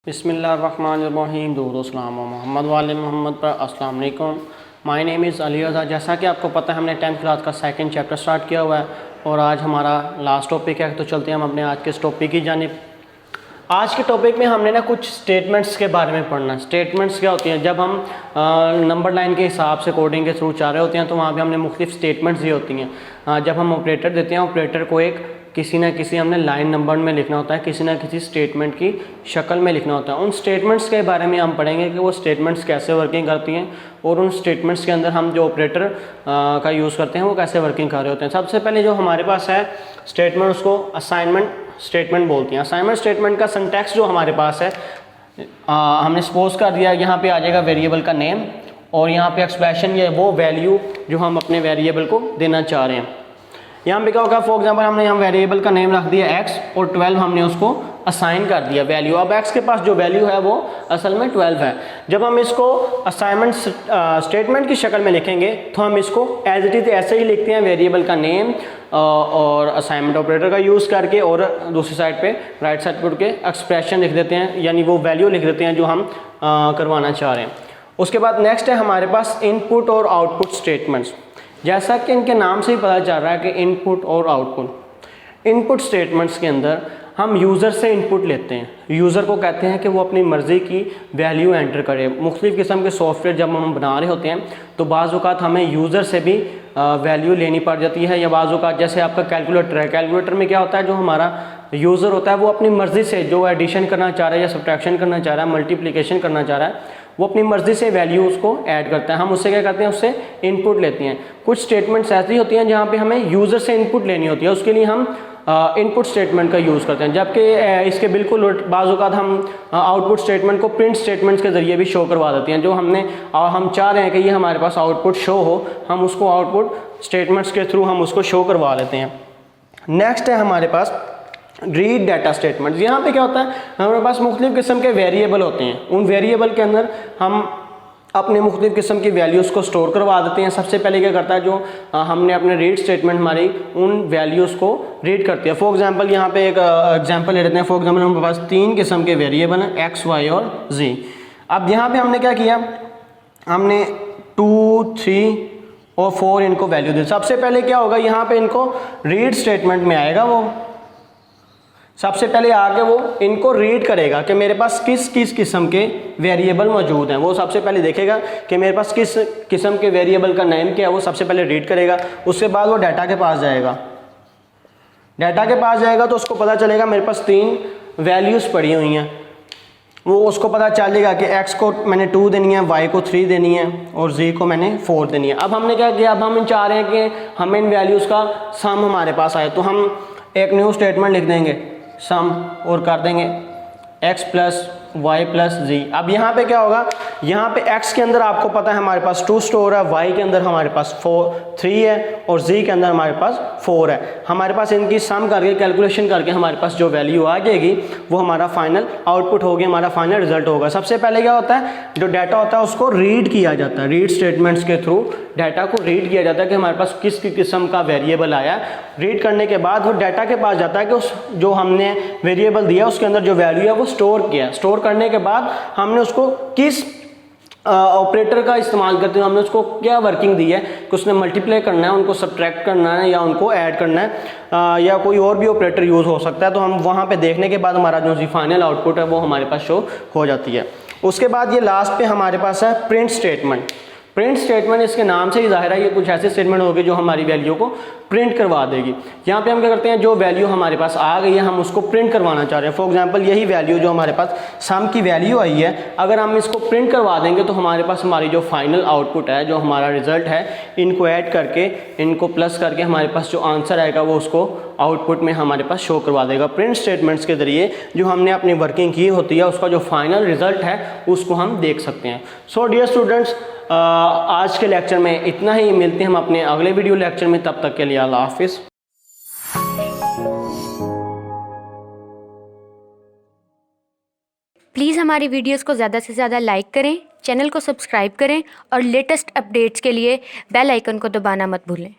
बिस्मिल्लाहिर्रहमानिर्रहीम। दुरूद मोहम्मद वाले मोहम्मद पर अस्सलाम वालेकुम। My name is Ali Raza. जैसा कि आपको पता है हमने 10th क्लास का सेकंड चैप्टर स्टार्ट किया हुआ है और आज हमारा लास्ट टॉपिक है। तो चलते हैं हम अपने आज के इस टॉपिक की जानिब। आज के टॉपिक में हमने ना कुछ स्टेटमेंट्स के बारे में पढ़ना है। स्टेटमेंट्स क्या होती हैं? जब हम नंबर लाइन के हिसाब से कोडिंग के थ्रू चाह रहे होते हैं तो वहाँ पे हमने मुख्तलिफ स्टेटमेंट्स दी होती हैं। जब हम ऑपरेटर देते हैं, ऑपरेटर को एक किसी न किसी हमने लाइन नंबर में लिखना होता है, किसी न किसी स्टेटमेंट की शक्ल में लिखना होता है। उन स्टेटमेंट्स के बारे में हम पढ़ेंगे कि वो स्टेटमेंट्स कैसे वर्किंग करती हैं और उन स्टेटमेंट्स के अंदर हम जो ऑपरेटर का यूज़ करते हैं वो कैसे वर्किंग कर रहे होते हैं। सबसे पहले जो हमारे पास है स्टेटमेंट, उसको असाइनमेंट स्टेटमेंट बोलते हैं। असाइनमेंट स्टेटमेंट का सिंटैक्स जो हमारे पास है, हमने सपोज कर दिया यहाँ पे आ जाएगा वेरिएबल का नेम और यहाँ पे एक्सप्रेशन या वो वैल्यू जो हम अपने वेरिएबल को देना चाह रहे हैं। यहाँ पे क्या होगा, फॉर एग्जांपल हमने यहाँ वेरिएबल का नेम रख दिया x और 12 हमने उसको असाइन कर दिया वैल्यू। अब x के पास जो वैल्यू है वो असल में 12 है। जब हम इसको असाइनमेंट स्टेटमेंट की शक्ल में लिखेंगे तो हम इसको एज इट इज़ ऐसे ही लिखते हैं, वेरिएबल का नेम और असाइनमेंट ऑपरेटर का यूज़ करके, और दूसरी साइड पे राइट साइड पर के एक्सप्रेशन लिख देते हैं, यानी वो वैल्यू लिख देते हैं जो हम करवाना चाह रहे हैं। उसके बाद नेक्स्ट है हमारे पास इनपुट और आउटपुट स्टेटमेंट्स। जैसा कि इनके नाम से ही पता चल रहा है कि इनपुट और आउटपुट। इनपुट स्टेटमेंट्स के अंदर हम यूज़र से इनपुट लेते हैं। यूज़र को कहते हैं कि वो अपनी मर्ज़ी की वैल्यू एंटर करे। मुख्तलिफ़ किस्म के सॉफ्टवेयर जब हम बना रहे होते हैं तो बाज़ औक़ात हमें यूज़र से भी वैल्यू लेनी पड़ जाती है, या बाज़ औक़ात जैसे आपका कैलकुलेटर है, कैलकुलेटर में क्या होता है, जो हमारा यूज़र होता है वो अपनी मर्ज़ी से जो एडिशन करना चाह रहा है या सब्ट्रैक्शन करना चाह रहा है, मल्टीप्लिकेशन करना चाह रहा है, वो अपनी मर्ज़ी से वैल्यू उसको ऐड करता है। हम उससे क्या करते हैं, उससे इनपुट लेते हैं। कुछ स्टेटमेंट्स ऐसी होती हैं जहाँ पे हमें यूज़र से इनपुट लेनी होती है, उसके लिए हम इनपुट स्टेटमेंट का यूज़ करते हैं। जबकि इसके बिल्कुल उलट बाज़ औक़ात हम आउटपुट स्टेटमेंट को प्रिंट स्टेटमेंट्स के ज़रिए भी शो करवा देते हैं। जो हम चाह रहे हैं कि ये हमारे पास आउटपुट शो हो, हम उसको आउटपुट स्टेटमेंट्स के थ्रू हम उसको शो करवा लेते हैं। नेक्स्ट है हमारे पास रीड डाटा स्टेटमेंट। यहाँ पे क्या होता है, हमारे पास मुख्तलिफ़ किस्म के वेरिएबल होते हैं। उन वेरिएबल के अंदर हम अपने मुख्तलिफ़ किस्म की वैल्यूज़ को स्टोर करवा देते हैं। सबसे पहले क्या करता है, जो हमने अपने रीड स्टेटमेंट हमारी उन वैल्यूज़ को रीड करती है। फॉर एग्जांपल यहाँ पे एक एग्जांपल ले लेते हैं। फॉर एग्जांपल हमारे पास 3 किस्म के वेरिएबल हैं, x, y और z। अब यहाँ पे हमने क्या किया, हमने 2, 3 और 4 इनको वैल्यू दी। सबसे पहले क्या होगा, यहाँ पे इनको रीड स्टेटमेंट में आएगा, वो सबसे पहले आके वो इनको रीड करेगा कि मेरे पास किस किस किस्म के वेरिएबल मौजूद हैं। वो सबसे पहले देखेगा कि मेरे पास किस किस्म के वेरिएबल का नेम क्या है, वो सबसे पहले रीड करेगा। उसके बाद वो डाटा के पास जाएगा। डाटा के पास जाएगा तो उसको पता चलेगा मेरे पास 3 वैल्यूज़ पड़ी हुई हैं। वो उसको पता चलेगा कि x को मैंने 2 देनी है, y को 3 देनी है और z को मैंने 4 देनी है। अब हमने क्या किया, अब हम चाह रहे हैं कि हमें इन वैल्यूज़ का सम हमारे पास आए, तो हम एक न्यू स्टेटमेंट लिख देंगे सम और कर देंगे x प्लस वाई प्लस जी। अब यहाँ पे क्या होगा, यहाँ पे x के अंदर आपको पता है हमारे पास 2 स्टोर है, y के अंदर हमारे पास 3 है और z के अंदर हमारे पास 4 है। हमारे पास इनकी सम करके कैलकुलेशन करके हमारे पास जो वैल्यू आ जाएगी वो हमारा फाइनल आउटपुट होगी, हमारा फाइनल रिजल्ट होगा। सबसे पहले क्या होता है, जो डाटा होता है उसको रीड किया जाता है। रीड स्टेटमेंट्स के थ्रू डाटा को रीड किया जाता है कि हमारे पास किस किस्म का वेरिएबल आया है। रीड करने के बाद वो डाटा के पास जाता है कि उस जो हमने वेरिएबल दिया उसके अंदर जो वैल्यू है वो स्टोर किया है। स्टोर करने के बाद हमने उसको किस ऑपरेटर का इस्तेमाल करते हुए हमने उसको क्या वर्किंग दी है कि उसने मल्टीप्लाई करना है, उनको सब्ट्रैक्ट करना है या उनको ऐड करना है, या कोई और भी ऑपरेटर यूज़ हो सकता है। तो हम वहाँ पे देखने के बाद हमारा जो फाइनल आउटपुट है वो हमारे पास शो हो जाती है। उसके बाद ये लास्ट पे हमारे पास है प्रिंट स्टेटमेंट। प्रिंट स्टेटमेंट इसके नाम से ही जाहिर है ये कुछ ऐसे स्टेटमेंट होगी जो हमारी वैल्यू को प्रिंट करवा देगी। यहाँ पे हम क्या करते हैं, जो वैल्यू हमारे पास आ गई है हम उसको प्रिंट करवाना चाह रहे हैं। फॉर एग्जांपल यही वैल्यू जो हमारे पास सम की वैल्यू आई है, अगर हम इसको प्रिंट करवा देंगे तो हमारे पास हमारी जो फाइनल आउटपुट है, जो हमारा रिजल्ट है, इनको ऐड करके इनको प्लस करके हमारे पास जो आंसर आएगा वो उसको आउटपुट में हमारे पास शो करवा देगा। प्रिंट स्टेटमेंट्स के ज़रिए जो हमने अपनी वर्किंग की होती है उसका जो फाइनल रिजल्ट है उसको हम देख सकते हैं। सो डियर स्टूडेंट्स, आज के लेक्चर में इतना ही। मिलते हैं हम अपने अगले वीडियो लेक्चर में, तब तक के लिए अल्लाह हाफिज़। प्लीज़ हमारी वीडियोस को ज़्यादा से ज़्यादा लाइक करें, चैनल को सब्सक्राइब करें और लेटेस्ट अपडेट्स के लिए बेल आइकन को दबाना मत भूलें।